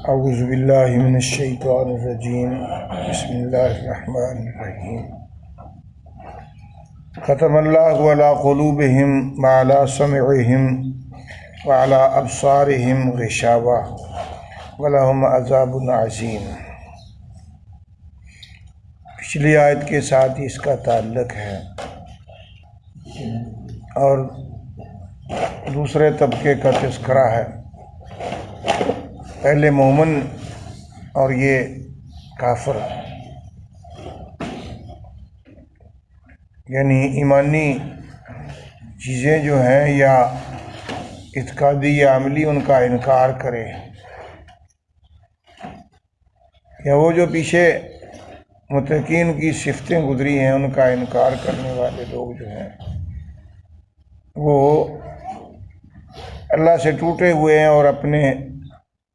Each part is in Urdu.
اعوذ باللہ من الشیطان الرجیم بسم اللہ الرحمن الرحیم ختم اللہ علی قلوبہم وعلی سمعہم وعلی ابصارہم غشاوہ ولہم عذاب عظیم۔ پچھلی آیت کے ساتھ ہی اس کا تعلق ہے اور دوسرے طبقے کا تذکرہ ہے۔ پہلے مومن اور یہ کافر، یعنی ایمانی چیزیں جو ہیں یا اعتقادی یا عملی ان کا انکار کرے، یا وہ جو پیچھے متقین کی صفتیں گزری ہیں ان کا انکار کرنے والے لوگ جو ہیں وہ اللہ سے ٹوٹے ہوئے ہیں اور اپنے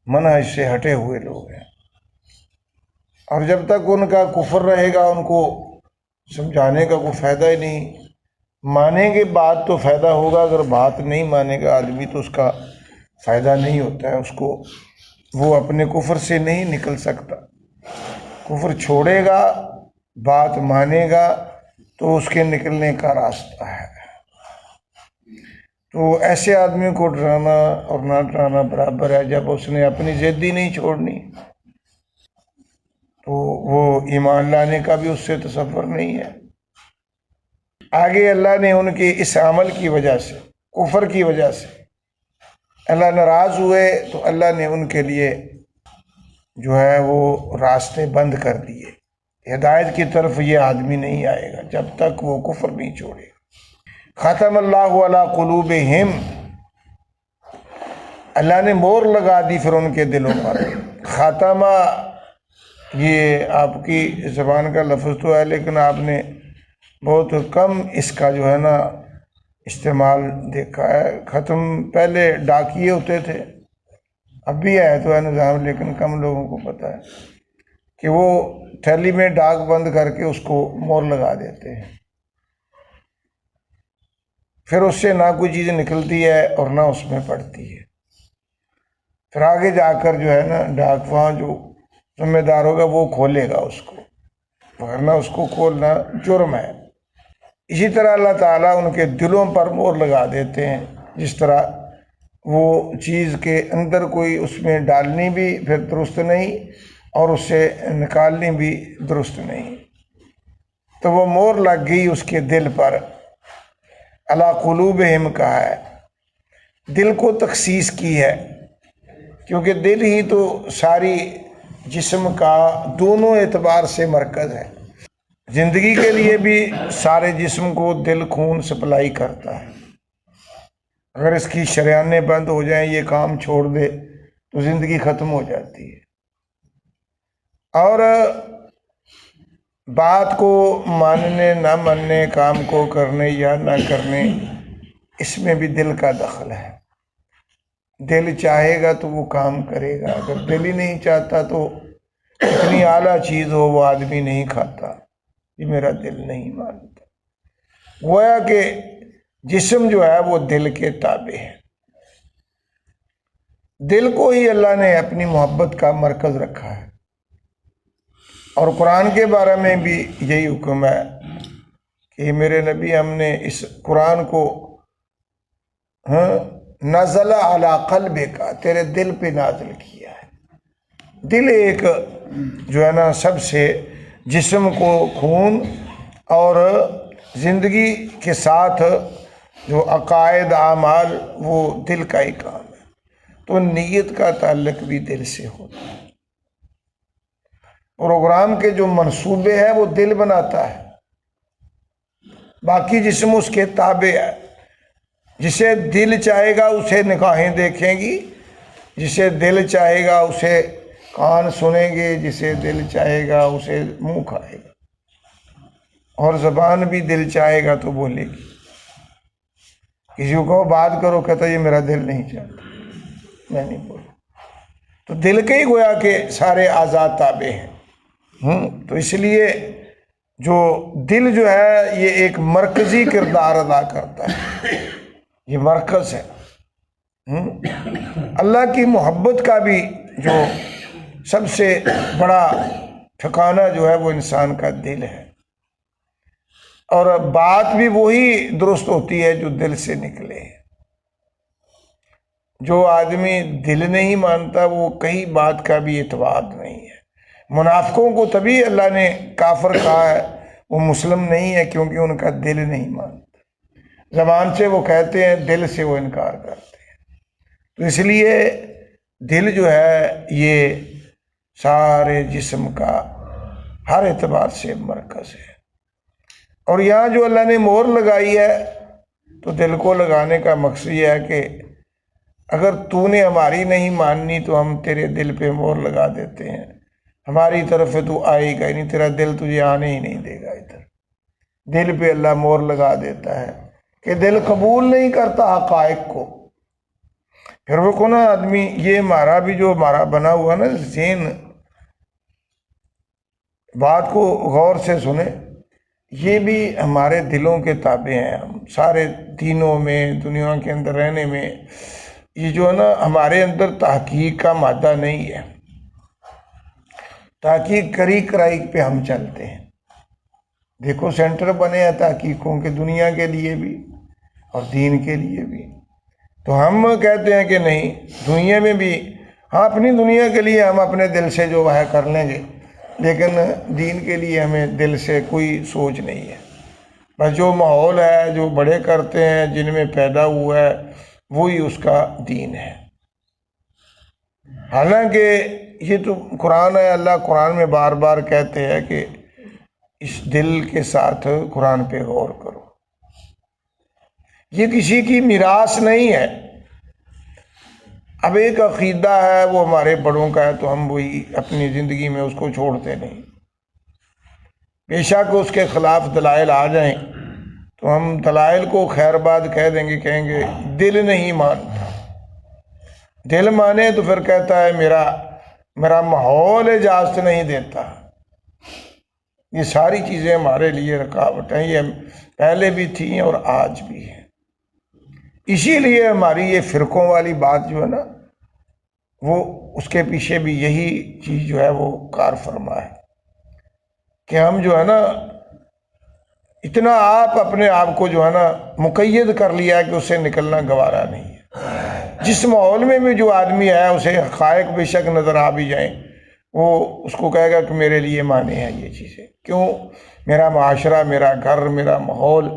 منہج سے ہٹے ہوئے لوگ ہیں، اور جب تک ان کا کفر رہے گا ان کو سمجھانے کا کوئی فائدہ ہی نہیں۔ مانیں گے بات تو فائدہ ہوگا، اگر بات نہیں مانے گا آدمی تو اس کا فائدہ نہیں ہوتا ہے، اس کو وہ اپنے کفر سے نہیں نکل سکتا۔ کفر چھوڑے گا، بات مانے گا تو اس کے نکلنے کا راستہ ہے۔ تو ایسے آدمی کو ڈرانا اور نہ ڈرانا برابر ہے۔ جب اس نے اپنی ضد ہی نہیں چھوڑنی تو وہ ایمان لانے کا بھی اس سے تصور نہیں ہے۔ آگے اللہ نے ان کے اس عمل کی وجہ سے، کفر کی وجہ سے اللہ ناراض ہوئے تو اللہ نے ان کے لیے جو ہے وہ راستے بند کر دیے۔ ہدایت کی طرف یہ آدمی نہیں آئے گا جب تک وہ کفر نہیں چھوڑے گا۔ ختم اللہ علی قلوبہم، اللہ نے مور لگا دی پھر ان کے دلوں پر۔ خاتمہ یہ آپ کی زبان کا لفظ تو ہے لیکن آپ نے بہت کم اس کا جو ہے نا استعمال دیکھا ہے۔ ختم پہلے ڈاکیے ہوتے تھے، اب بھی ہے تو ہے نظام، لیکن کم لوگوں کو پتہ ہے کہ وہ تھیلی میں ڈاک بند کر کے اس کو مور لگا دیتے ہیں، پھر اس سے نہ کوئی چیز نکلتی ہے اور نہ اس میں پڑتی ہے۔ پھر آگے جا کر جو ہے نا ڈاک وہاں جو ذمہ دار ہوگا وہ کھولے گا اس کو، ورنہ اس کو کھولنا جرم ہے۔ اسی طرح اللہ تعالیٰ ان کے دلوں پر مور لگا دیتے ہیں، جس طرح وہ چیز کے اندر کوئی اس میں ڈالنی بھی پھر درست نہیں اور اس سے نکالنی بھی درست نہیں، تو وہ مور لگ گئی اس کے دل پر۔ علی قلوبہم کہا ہے، دل کو تخصیص کی ہے، کیونکہ دل ہی تو ساری جسم کا دونوں اعتبار سے مرکز ہے۔ زندگی کے لیے بھی سارے جسم کو دل خون سپلائی کرتا ہے۔ اگر اس کی شریانیں بند ہو جائیں، یہ کام چھوڑ دے تو زندگی ختم ہو جاتی ہے۔ اور بات کو ماننے نہ ماننے، کام کو کرنے یا نہ کرنے، اس میں بھی دل کا دخل ہے۔ دل چاہے گا تو وہ کام کرے گا، اگر دل ہی نہیں چاہتا تو اتنی اعلیٰ چیز ہو وہ آدمی نہیں کھاتا، یہ میرا دل نہیں مانتا۔ گویا کہ جسم جو ہے وہ دل کے تابع ہے۔ دل کو ہی اللہ نے اپنی محبت کا مرکز رکھا ہے، اور قرآن کے بارے میں بھی یہی حکم ہے کہ میرے نبی ہم نے اس قرآن کو نزل علی قلبک، تیرے دل پہ نازل کیا ہے۔ دل ایک جو ہے نا سب سے جسم کو خون اور زندگی کے ساتھ جو عقائد اعمال وہ دل کا ہی کام ہے، تو نیت کا تعلق بھی دل سے ہوتا ہے۔ پروگرام کے جو منصوبے ہیں وہ دل بناتا ہے، باقی جسم اس کے تابع ہے۔ جسے دل چاہے گا اسے نگاہیں دیکھیں گی، جسے دل چاہے گا اسے کان سنیں گے، جسے دل چاہے گا اسے منہ کھائے گا، اور زبان بھی دل چاہے گا تو بولے گی۔ کسی کو کہو بات کرو، کہتا یہ میرا دل نہیں چاہتا، میں نہیں بولوں۔ تو دل کے ہی گویا کہ سارے اعضاء تابع ہیں۔ تو اس لیے جو دل جو ہے یہ ایک مرکزی کردار ادا کرتا ہے، یہ مرکز ہے۔ اللہ کی محبت کا بھی جو سب سے بڑا ٹھکانہ جو ہے وہ انسان کا دل ہے، اور بات بھی وہی درست ہوتی ہے جو دل سے نکلے۔ جو آدمی دل نہیں مانتا وہ کہیں بات کا بھی اعتبار نہیں ہے۔ منافقوں کو تبھی اللہ نے کافر کہا ہے، وہ مسلم نہیں ہے، کیونکہ ان کا دل نہیں مانتا۔ زبان سے وہ کہتے ہیں، دل سے وہ انکار کرتے ہیں۔ تو اس لیے دل جو ہے یہ سارے جسم کا ہر اعتبار سے مرکز ہے، اور یہاں جو اللہ نے مہر لگائی ہے تو دل کو لگانے کا مقصد یہ ہے کہ اگر تو نے ہماری نہیں ماننی تو ہم تیرے دل پہ مہر لگا دیتے ہیں، ہماری طرف سے تو آئے گا ہی نہیں، تیرا دل تجھے آنے ہی نہیں دے گا ادھر۔ دل پہ اللہ مہر لگا دیتا ہے کہ دل قبول نہیں کرتا حقائق کو۔ پھر وہ کو نا آدمی، یہ ہمارا بھی جو ہمارا بنا ہوا نا ذہن، بات کو غور سے سنیں، یہ بھی ہمارے دلوں کے تابع ہیں۔ ہم سارے دینوں میں، دنیا کے اندر رہنے میں، یہ جو ہے نا ہمارے اندر تحقیق کا مادہ نہیں ہے۔ تحقیق کری کرائی پہ ہم چلتے ہیں۔ دیکھو سینٹر بنے ہیں تحقیقوں کے، دنیا کے لیے بھی اور دین کے لیے بھی۔ تو ہم کہتے ہیں کہ نہیں، دنیا میں بھی ہاں اپنی دنیا کے لیے ہم اپنے دل سے جو ہے کر لیں گے، لیکن دین کے لیے ہمیں دل سے کوئی سوچ نہیں ہے۔ بس جو ماحول ہے، جو بڑے کرتے ہیں، جن میں پیدا ہوا ہے، وہی اس کا دین ہے۔ حالانکہ یہ تو قرآن ہے، اللہ قرآن میں بار بار کہتے ہیں کہ اس دل کے ساتھ قرآن پہ غور کرو۔ یہ کسی کی میراث نہیں ہے۔ اب ایک عقیدہ ہے وہ ہمارے بڑوں کا ہے تو ہم وہی اپنی زندگی میں اس کو چھوڑتے نہیں، بے شک اس کے خلاف دلائل آ جائیں تو ہم دلائل کو خیر باد کہہ دیں گے، کہیں گے دل نہیں مانتا۔ دل مانے تو پھر کہتا ہے میرا ماحول اجازت نہیں دیتا۔ یہ ساری چیزیں ہمارے لیے رکاوٹ ہیں، یہ پہلے بھی تھیں اور آج بھی ہیں۔ اسی لیے ہماری یہ فرقوں والی بات جو ہے نا، وہ اس کے پیچھے بھی یہی چیز جو ہے وہ کار فرما ہے کہ ہم جو ہے نا اتنا آپ اپنے آپ کو جو ہے نا مقید کر لیا ہے کہ اس سے نکلنا گوارا نہیں ہے۔ جس ماحول میں بھی جو آدمی ہے اسے حقائق بے شک نظر آ بھی جائیں، وہ اس کو کہے گا کہ میرے لیے مانے ہیں یہ چیزیں، کیوں؟ میرا معاشرہ، میرا گھر، میرا ماحول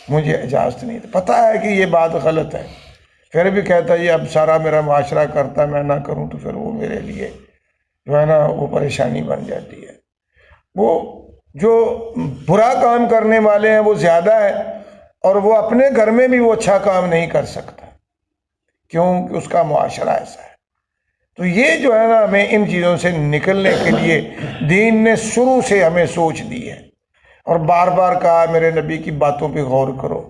مجھے اجازت نہیں دے۔ پتہ ہے کہ یہ بات غلط ہے، پھر بھی کہتا ہے یہ اب سارا میرا معاشرہ کرتا، میں نہ کروں تو پھر وہ میرے لیے جو ہے نا وہ پریشانی بن جاتی ہے۔ وہ جو برا کام کرنے والے ہیں وہ زیادہ ہیں، اور وہ اپنے گھر میں بھی وہ اچھا کام نہیں کر سکتا، کیونکہ اس کا معاشرہ ایسا ہے۔ تو یہ جو ہے نا ہمیں ان چیزوں سے نکلنے کے لیے دین نے شروع سے ہمیں سوچ دی ہے، اور بار بار کہا میرے نبی کی باتوں پہ غور کرو،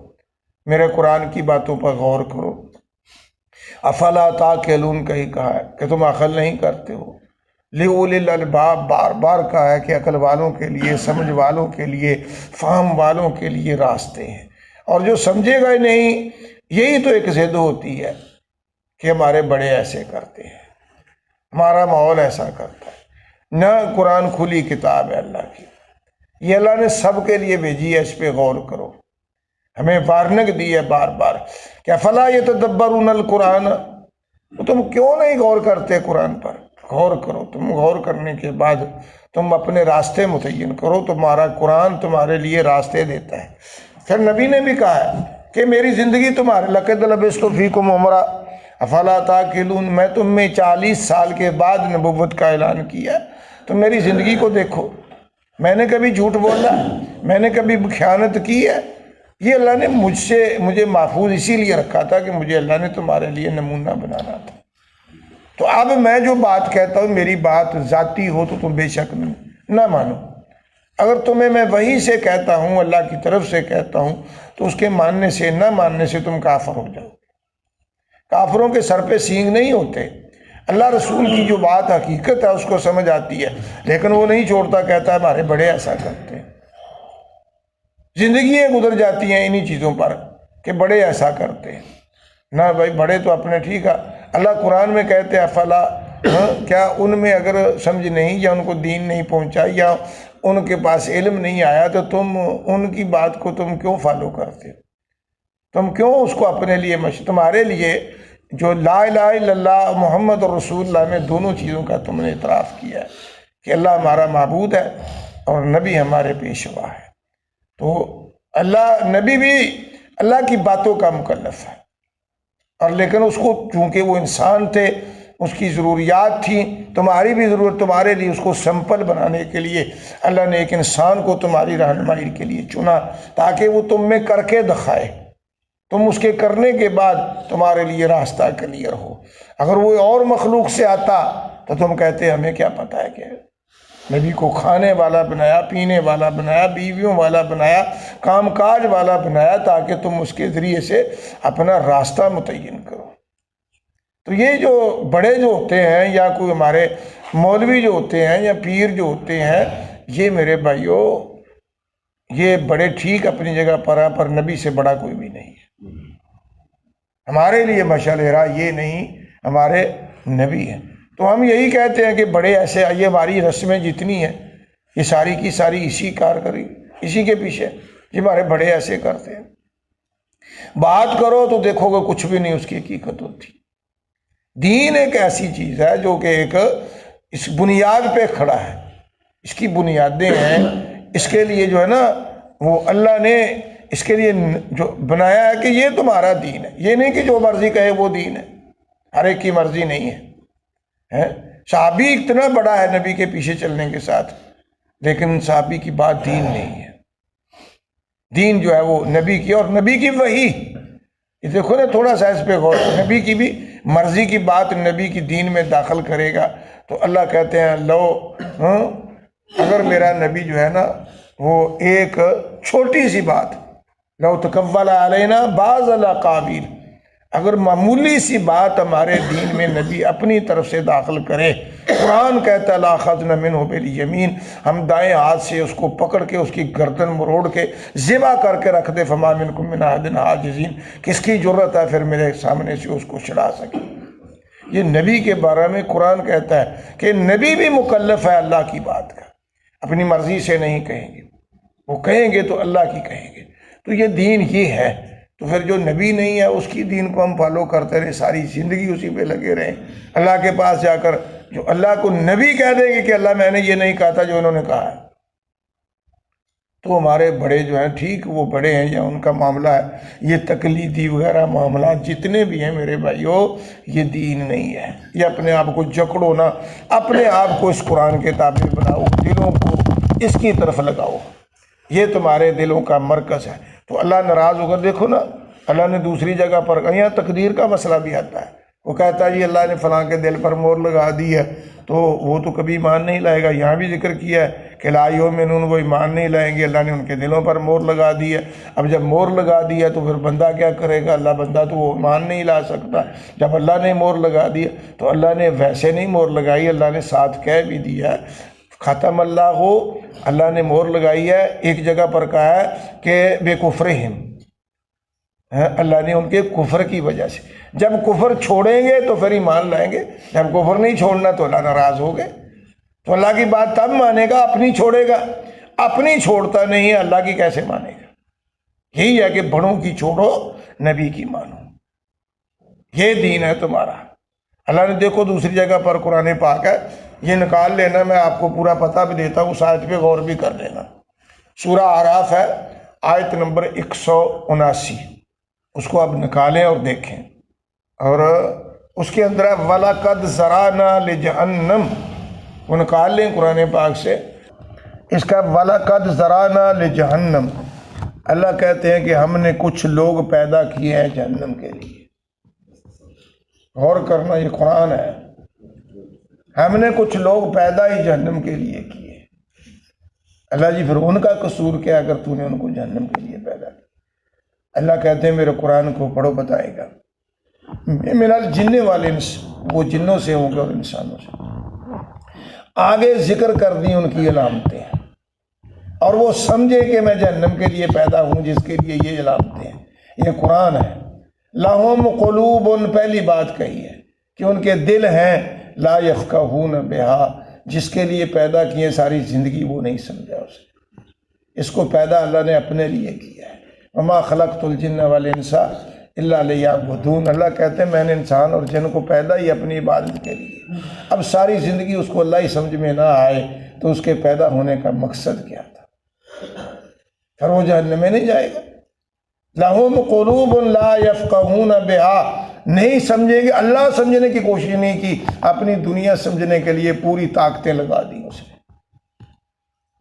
میرے قرآن کی باتوں پر غور کرو۔ افلا تعقلون کہیں کہا ہے کہ تم عقل نہیں کرتے ہو۔ لِأُولِي الْأَلْبَابِ بار بار کہا ہے کہ عقل والوں کے لیے، سمجھ والوں کے لیے، فہم والوں کے لیے راستے ہیں، اور جو سمجھے گا ہی نہیں، یہی تو ایک ضد ہوتی ہے کہ ہمارے بڑے ایسے کرتے ہیں، ہمارا ماحول ایسا کرتا ہے۔ نہ قرآن کھلی کتاب ہے اللہ کی، یہ اللہ نے سب کے لیے بھیجی ہے، اس پہ غور کرو۔ ہمیں وارننگ دی ہے بار بار کہ افلا یتدبرون القرآن، تم کیوں نہیں غور کرتے قرآن پر؟ غور کرو۔ تم غور کرنے کے بعد تم اپنے راستے متعین کرو، تمہارا قرآن تمہارے لیے راستے دیتا ہے۔ پھر نبی نے بھی کہا ہے کہ میری زندگی تمہارے لقد لبثت فیکم عمرا افلا تعقلون، میں تم میں 40 سال کے بعد نبوت کا اعلان کیا، تم میری زندگی کو دیکھو، میں نے کبھی جھوٹ بولا؟ میں نے کبھی خیانت کی ہے؟ یہ اللہ نے مجھے محفوظ اسی لیے رکھا تھا کہ مجھے اللہ نے تمہارے لیے نمونہ بنانا تھا۔ تو اب میں جو بات کہتا ہوں، میری بات ذاتی ہو تو تم بے شک نہ مانو۔ اگر تمہیں میں وحی سے کہتا ہوں، اللہ کی طرف سے کہتا ہوں، تو اس کے ماننے سے، نہ ماننے سے تم کافر ہو جاؤ۔ کافروں کے سر پہ سینگ نہیں ہوتے۔ اللہ رسول کی جو بات حقیقت ہے اس کو سمجھ آتی ہے، لیکن وہ نہیں چھوڑتا، کہتا ہے ہمارے بڑے ایسا کرتے ہیں۔ زندگیاں گزر جاتی ہیں انہی چیزوں پر کہ بڑے ایسا کرتے ہیں۔ نہ بھائی، بڑے تو اپنے ٹھیک ہے۔ اللہ قرآن میں کہتے ہیں افلا کیا ان میں اگر سمجھ نہیں یا ان کو دین نہیں پہنچا یا ان کے پاس علم نہیں آیا تو تم ان کی بات کو تم کیوں فالو کرتے ہو؟ تم کیوں اس کو اپنے لیے تمہارے لیے جو لا الہ الا اللہ محمد رسول اللہ میں دونوں چیزوں کا تم نے اعتراف کیا ہے کہ اللہ ہمارا معبود ہے اور نبی ہمارے پیشوا ہے، تو اللہ نبی بھی اللہ کی باتوں کا مکلف ہے، اور لیکن اس کو چونکہ وہ انسان تھے، اس کی ضروریات تھیں، تمہاری بھی ضرورت، تمہارے لیے اس کو سمپل بنانے کے لیے اللہ نے ایک انسان کو تمہاری رہنمائی کے لیے چنا تاکہ وہ تم میں کر کے دکھائے، تم اس کے کرنے کے بعد تمہارے لیے راستہ کلیئر ہو۔ اگر وہ اور مخلوق سے آتا تو تم کہتے ہمیں کیا پتہ ہے کہ نبی کو کھانے والا بنایا، پینے والا بنایا، بیویوں والا بنایا، کام کاج والا بنایا تاکہ تم اس کے ذریعے سے اپنا راستہ متعین کرو۔ تو یہ جو بڑے جو ہوتے ہیں یا کوئی ہمارے مولوی جو ہوتے ہیں یا پیر جو ہوتے ہیں، یہ میرے بھائیوں یہ بڑے ٹھیک اپنی جگہ پر ہیں، پر نبی سے بڑا کوئی بھی نہیں ہے۔ ہمارے لیے مشعل راہ یہ نہیں، ہمارے نبی ہیں۔ تو ہم یہی کہتے ہیں کہ بڑے ایسے، یہ ہماری رسمیں جتنی ہیں یہ ساری کی ساری اسی کار کری، اسی کے پیچھے یہ ہمارے بڑے ایسے کرتے ہیں۔ بات کرو تو دیکھو گے کچھ بھی نہیں اس کی حقیقت ہوتی۔ دین ایک ایسی چیز ہے جو کہ ایک اس بنیاد پہ کھڑا ہے، اس کی بنیادیں ہیں، اس کے لیے جو ہے نا وہ اللہ نے اس کے لیے جو بنایا ہے کہ یہ تمہارا دین ہے، یہ نہیں کہ جو مرضی کہے وہ دین ہے، ہر ایک کی مرضی نہیں ہے۔ صحابی اتنا بڑا ہے نبی کے پیچھے چلنے کے ساتھ، لیکن صحابی کی بات دین نہیں ہے، دین جو ہے وہ نبی کی، اور نبی کی وحی، یہ دیکھو نا تھوڑا سا اس پہ غور، نبی کی بھی مرضی کی بات نبی کی دین میں داخل کرے گا تو اللہ کہتے ہیں لو اگر میرا نبی جو ہے نا وہ ایک چھوٹی سی بات، لو تقول علینا بعض الاقاویل، اگر معمولی سی بات ہمارے دین میں نبی اپنی طرف سے داخل کرے، قرآن کہتا ہے لَأَخَذْنَا مِنْهُ بِالْيَمِينِ، ہم دائیں ہاتھ سے اس کو پکڑ کے اس کی گردن مروڑ کے ذبح کر کے رکھ دے، فَمَا مِنْكُم مِّنْ أَحَدٍ حَاجِزِينَ، کس کی جرت ہے پھر میرے سامنے سے اس کو چھڑا سکے۔ یہ نبی کے بارے میں قرآن کہتا ہے کہ نبی بھی مکلف ہے اللہ کی بات کا، اپنی مرضی سے نہیں کہیں گے، وہ کہیں گے تو اللہ کی کہیں گے۔ تو یہ دین یہ ہے، تو پھر جو نبی نہیں ہے اس کی دین کو ہم فالو کرتے رہے، ساری زندگی اسی پہ لگے رہیں، اللہ کے پاس جا کر جو اللہ کو نبی کہہ دیں گے کہ اللہ میں نے یہ نہیں کہا تھا جو انہوں نے کہا ہے، تو ہمارے بڑے جو ہیں ٹھیک وہ بڑے ہیں یا ان کا معاملہ ہے، یہ تقلیدی وغیرہ معاملات جتنے بھی ہیں میرے بھائیوں یہ دین نہیں ہے۔ یہ اپنے آپ کو جکڑو نا، اپنے آپ کو اس قرآن کے تابع بناؤ، دلوں کو اس کی طرف لگاؤ، یہ تمہارے دلوں کا مرکز ہے۔ تو اللہ ناراض ہو کر دیکھو نا، اللہ نے دوسری جگہ پر یہاں تقدیر کا مسئلہ بھی آتا ہے، وہ کہتا ہے جی اللہ نے فلاں کے دل پر مور لگا دی ہے تو وہ تو کبھی ایمان نہیں لائے گا۔ یہاں بھی ذکر کیا ہے کہ لا یؤمنون، وہ ایمان نہیں لائیں گے، اللہ نے ان کے دلوں پر مور لگا دی ہے۔ اب جب مور لگا دی ہے تو پھر بندہ کیا کرے گا؟ اللہ بندہ تو وہ ایمان نہیں لا سکتا۔ جب اللہ نے مور لگا دی تو اللہ نے ویسے نہیں مور لگائی، اللہ نے ساتھ کہہ بھی دیا ہے ختم اللہ ہو، اللہ نے مور لگائی ہے۔ ایک جگہ پر کہا ہے کہ بے کفرہم، اللہ نے ان کے کفر کی وجہ سے، جب کفر چھوڑیں گے تو پھر ایمان لائیں گے، جب کفر نہیں چھوڑنا تو اللہ ناراض ہو گئے۔ تو اللہ کی بات تب مانے گا اپنی چھوڑے گا، اپنی چھوڑتا نہیں ہے اللہ کی کیسے مانے گا؟ یہی ہے کہ بڑوں کی چھوڑو نبی کی مانو، یہ دین ہے تمہارا۔ اللہ نے دیکھو دوسری جگہ پر قرآن پاک ہے، یہ نکال لینا، میں آپ کو پورا پتہ بھی دیتا ہوں، اس آیت پہ غور بھی کر لینا۔ سورہ اعراف ہے، آیت نمبر 179، اس کو آپ نکالیں اور دیکھیں، اور اس کے اندر ہے وَلَقَدْ ذَرَأْنَا لِجَهَنَّمَ، وہ نکال لیں قرآن پاک سے، اس کا وَلَقَدْ ذَرَأْنَا لِجَهَنَّمَ، اللہ کہتے ہیں کہ ہم نے کچھ لوگ پیدا کیے ہیں جہنم کے لیے۔ غور کرنا، یہ قرآن ہے، ہم نے کچھ لوگ پیدا ہی جہنم کے لیے کیے۔ اللہ جی پھر ان کا قصور کیا اگر تو نے ان کو جہنم کے لیے پیدا کیا؟ اللہ کہتے ہیں میرے قرآن کو پڑھو بتائے گا، من الجن والانس، وہ جنوں سے ہوں گے اور انسانوں سے۔ آگے ذکر کر دی ان کی علامتیں، اور وہ سمجھے کہ میں جہنم کے لیے پیدا ہوں جس کے لیے یہ علامتیں ہیں۔ یہ قرآن ہے۔ لہم قلوب، پہلی بات کہی ہے کہ ان کے دل ہیں لا یفقہون بہا، جس کے لیے پیدا کیے ساری زندگی وہ نہیں سمجھا اسے۔ اس کو پیدا اللہ نے اپنے لیے کیا ہے۔ وما خلقت الجن والانس الا لیعبدون، اللہ کہتے ہیں میں نے انسان اور جن کو پیدا ہی اپنی عبادت کے لیے۔ اب ساری زندگی اس کو اللہ ہی سمجھ میں نہ آئے تو اس کے پیدا ہونے کا مقصد کیا تھا؟ پھر وہ جہنم میں نہیں جائے گا۔ لہم قلوب لا یفقہون بہا، نہیں سمجھیں گے، اللہ سمجھنے کی کوشش نہیں کی، اپنی دنیا سمجھنے کے لیے پوری طاقتیں لگا دی اس نے۔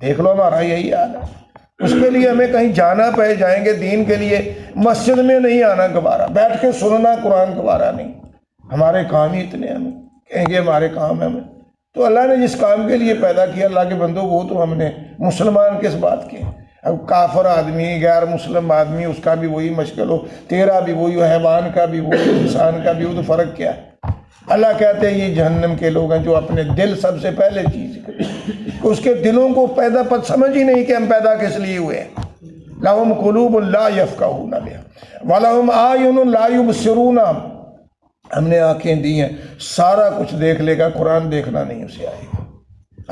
دیکھ لو ہمارا یہی حال ہے۔ اس کے لیے ہمیں کہیں جانا پہ جائیں گے دین کے لیے، مسجد میں نہیں آنا گوارا، بیٹھ کے سننا قرآن گوارا نہیں، ہمارے کام ہی اتنے ہیں، ہمیں کہیں گے ہمارے کام ہے ہمیں۔ تو اللہ نے جس کام کے لیے پیدا کیا اللہ کے بندوں، وہ تو ہم نے مسلمان کس بات کے۔ اب کافر آدمی، غیر مسلم آدمی، اس کا بھی وہی مشکل ہو، تیرا بھی وہی ہو، حیوان کا بھی وہی، انسان کا بھی وہ، تو فرق کیا ہے؟ اللہ کہتے ہیں یہ جہنم کے لوگ ہیں جو اپنے دل سب سے پہلے چیز اس کے دلوں کو پیدا پر سمجھ ہی نہیں کہ ہم پیدا کس لیے ہوئے ہیں۔ لہم قلوب لا یفقہون بہا ولہم اعین لا یبصرون، ہم نے آنکھیں دی ہیں، سارا کچھ دیکھ لے گا، قرآن دیکھنا نہیں اسے آئے گا،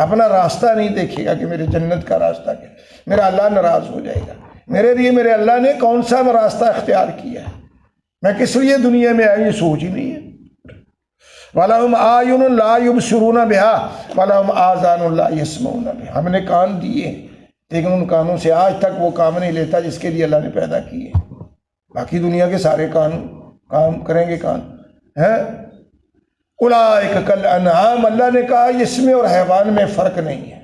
اپنا راستہ نہیں دیکھے گا کہ میرے جنت کا راستہ کیا، میرا اللہ ناراض ہو جائے گا میرے لیے، میرے اللہ نے کون سا راستہ اختیار کیا ہے، میں کس لیے دنیا میں آئی، یہ سوچ ہی نہیں ہے۔ وَلَهُمْ أَعْيُنٌ لَا يُبْصِرُونَ بِهَا وَلَهُمْ آذَانٌ لَا يَسْمَعُونَ بِهَا، ہم نے کان دیے لیکن ان کانوں سے آج تک وہ کام نہیں لیتا جس کے لیے اللہ نے پیدا کیے۔ باقی دنیا کے سارے کام کریں گے کان ہیں۔ اولئک کالانعام، اللہ نے کہا اس میں اور حیوان میں فرق نہیں ہے۔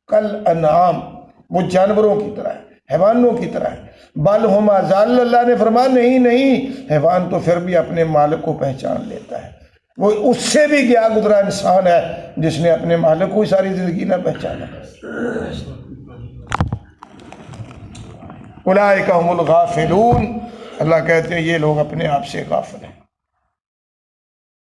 کالانعام، وہ جانوروں کی طرح ہے، حیوانوں کی طرح ہے۔ بل ہم اضل، اللہ نے فرمایا نہیں، حیوان تو پھر بھی اپنے مالک کو پہچان لیتا ہے، وہ اس سے بھی گیا گزرا انسان ہے جس نے اپنے مالک کو ساری زندگی نہ پہچانا۔ اولئک هم الغافلون، اللہ کہتے ہیں یہ لوگ اپنے آپ سے غافل ہیں۔